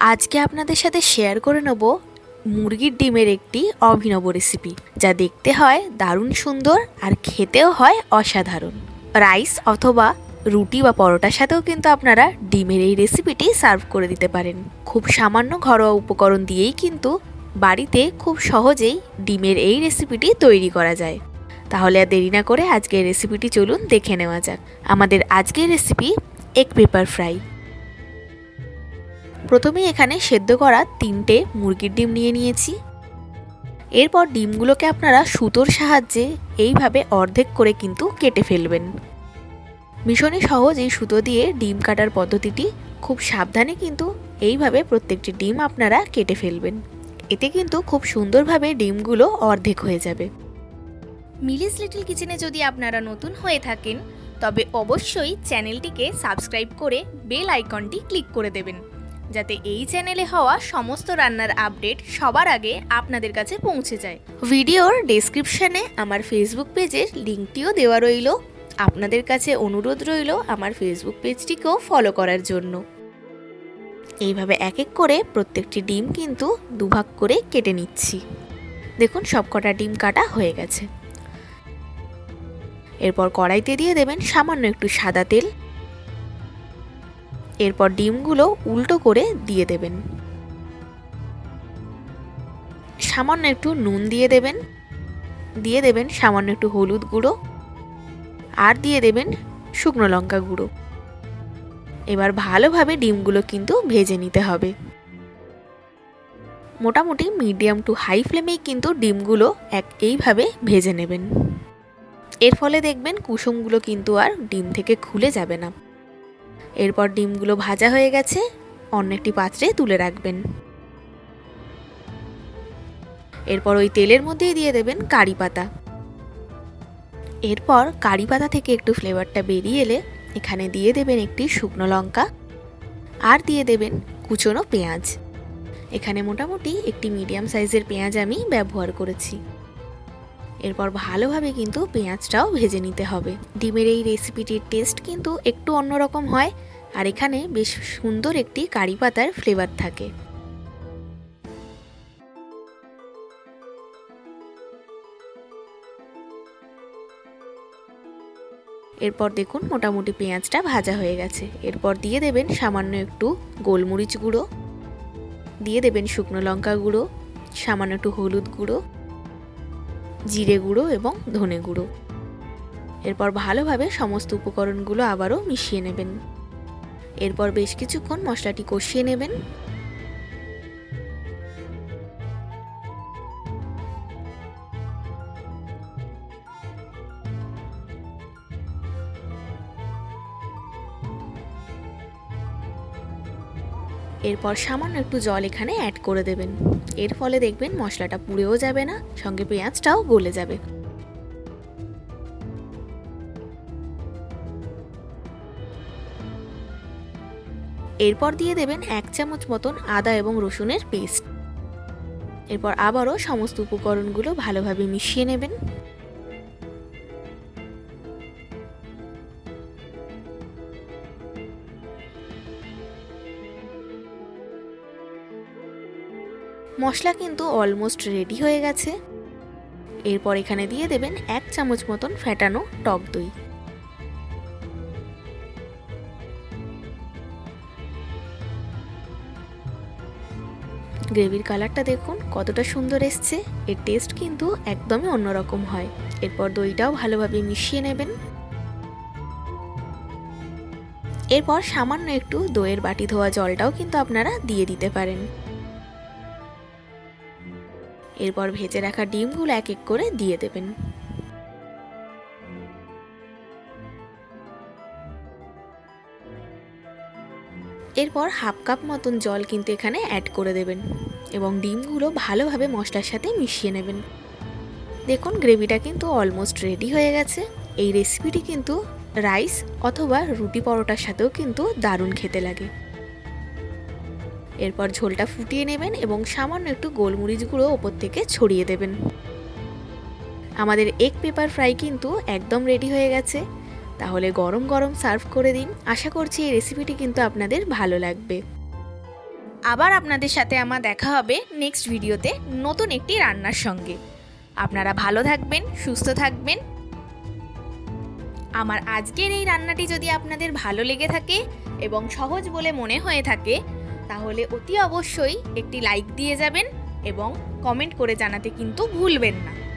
আজকে আপনাদের সাথে শেয়ার করে নেব মুরগির ডিমের একটি অভিনব রেসিপি, যা দেখতে হয় দারুণ সুন্দর আর খেতেও হয় অসাধারণ। রাইস অথবা রুটি বা পরোটার সাথেও কিন্তু আপনারা ডিমের এই রেসিপিটি সার্ভ করে দিতে পারেন। খুব সামান্য ঘরোয়া উপকরণ দিয়েই কিন্তু বাড়িতে খুব সহজেই ডিমের এই রেসিপিটি তৈরি করা যায়। তাহলে আর দেরি না করে আজকের রেসিপিটি চলুন দেখে নেওয়া যাক। আমাদের আজকের রেসিপি এগ পেপার ফ্রাই। প্রথমেই এখানে সেদ্ধ করা 3টে মুরগির ডিম নিয়ে নিয়েছি। এরপর ডিমগুলোকে আপনারা সুতোর সাহায্যে এইভাবে অর্ধেক করে কিন্তু কেটে ফেলবেন। ভীষণই সহজ এই সুতো দিয়ে ডিম কাটার পদ্ধতিটি। খুব সাবধানে কিন্তু এইভাবে প্রত্যেকটি ডিম আপনারা কেটে ফেলবেন। এতে কিন্তু খুব সুন্দরভাবে ডিমগুলো অর্ধেক হয়ে যাবে। মিলিস লিটল কিচেনে যদি আপনারা নতুন হয়ে থাকেন তবে অবশ্যই চ্যানেলটিকে সাবস্ক্রাইব করে বেল আইকনটি ক্লিক করে দেবেন, যাতে এই চ্যানেলে হওয়া সমস্ত রান্নার আপডেট সবার আগে আপনাদের কাছে পৌঁছে যায়। ভিডিওর ডেসক্রিপশনে আমার ফেসবুক পেজের লিঙ্কটিও দেওয়া রইল। আপনাদের কাছে অনুরোধ রইল আমার ফেসবুক পেজটিকেও ফলো করার জন্য। এইভাবে এক এক করে প্রত্যেকটি ডিম কিন্তু দুভাগ করে কেটে নিচ্ছি। দেখুন সবকটা ডিম কাটা হয়ে গেছে। এরপর কড়াইতে দিয়ে দেবেন সামান্য একটু সাদা তেল। এরপর ডিমগুলো উল্টো করে দিয়ে দেবেন। সামান্য একটু নুন দিয়ে দেবেন সামান্য একটু হলুদ গুঁড়ো, আর দিয়ে দেবেন শুকনো লঙ্কা গুঁড়ো। এবার ভালোভাবে ডিমগুলো কিন্তু ভেজে নিতে হবে। মোটামুটি মিডিয়াম টু হাই ফ্লেমেই কিন্তু ডিমগুলো এইভাবে ভেজে নেবেন। এর ফলে দেখবেন কুসুমগুলো কিন্তু আর ডিম থেকে খুলে যাবে না। এরপর ডিমগুলো ভাজা হয়ে গেছে, অন্য একটি পাত্রে তুলে রাখবেন। এরপর ওই তেলের মধ্যেই দিয়ে দেবেন কারি পাতা। এরপর কারি পাতা থেকে একটু ফ্লেভারটা বেরিয়ে এলে এখানে দিয়ে দেবেন একটি শুকনো লঙ্কা, আর দিয়ে দেবেন কুচনো পেঁয়াজ। এখানে মোটামুটি একটি মিডিয়াম সাইজের পেঁয়াজ আমি ব্যবহার করেছি। এরপর ভালোভাবে কিন্তু পেঁয়াজটাও ভেজে নিতে হবে। ডিমের এই রেসিপিটির টেস্ট কিন্তু একটু অন্যরকম হয়, আর এখানে বেশ সুন্দর একটি কারি পাতার ফ্লেভার থাকে। এরপর দেখুন মোটামুটি পেঁয়াজটা ভাজা হয়ে গেছে। এরপর দিয়ে দেবেন সামান্য একটু গোলমরিচ গুঁড়ো, দিয়ে দেবেন শুকনো লঙ্কা গুঁড়ো, সামান্য একটু হলুদ গুঁড়ো, জিরে গুঁড়ো এবং ধনে গুঁড়ো। এরপর ভালোভাবে সমস্ত উপকরণগুলো আবারও মিশিয়ে নেবেন। এরপর বেশ কিছুক্ষণ মশলাটি কষিয়ে নেবেন। এরপর সামান্য একটু জল এখানে অ্যাড করে দেবেন। এর ফলে দেখবেন মশলাটা পুড়েও যাবে না, সঙ্গে পেঁয়াজটাও গলে যাবে। এরপর দিয়ে দেবেন 1 চামচ মতন আদা এবং রসুনের পেস্ট। এরপর আবারও সমস্ত উপকরণগুলো ভালোভাবে মিশিয়ে নেবেন। মশলা কিন্তু অলমোস্ট রেডি হয়ে গেছে। এরপর এখানে দিয়ে দেবেন 1 চামচ মতন ফ্যাটানো টক দই। গ্রেভির কালারটা দেখুন কতটা সুন্দর এসছে। এর টেস্ট কিন্তু একদমই অন্যরকম হয়। এরপর দইটাও ভালোভাবে মিশিয়ে নেবেন। এরপর সামান্য একটু দইয়ের বাটি ধোয়া জলটাও কিন্তু আপনারা দিয়ে দিতে পারেন। এরপর ভেজে রাখা ডিমগুলো এক এক করে দিয়ে দেবেন। এরপর হাফ কাপ মতন জল কিন্তু এখানে অ্যাড করে দেবেন এবং ডিমগুলো ভালোভাবে মশলার সাথে মিশিয়ে নেবেন। দেখুন গ্রেভিটা কিন্তু অলমোস্ট রেডি হয়ে গেছে। এই রেসিপিটি কিন্তু রাইস অথবা রুটি পরোটার সাথেও কিন্তু দারুণ খেতে লাগে। এরপর ঝোলটা ফুটিয়ে নেবেন এবং সামান্য একটু গোলমরিচ গুঁড়ো ওপর থেকে ছড়িয়ে দেবেন। আমাদের এগ পেপার ফ্রাই কিন্তু একদম রেডি হয়ে গেছে। তাহলে গরম গরম সার্ভ করে দিন। আশা করছি এই রেসিপিটি কিন্তু আপনাদের ভালো লাগবে। আবার আপনাদের সাথে আমার দেখা হবে নেক্সট ভিডিওতে নতুন একটি রান্নার সঙ্গে। আপনারা ভালো থাকবেন, সুস্থ থাকবেন। আমার আজকের এই রান্নাটি যদি আপনাদের ভালো লেগে থাকে এবং সহজ বলে মনে হয়ে থাকে, তাহলে অতি অবশ্যই একটি লাইক দিয়ে যাবেন এবং কমেন্ট করে জানাতে কিন্তু ভুলবেন না।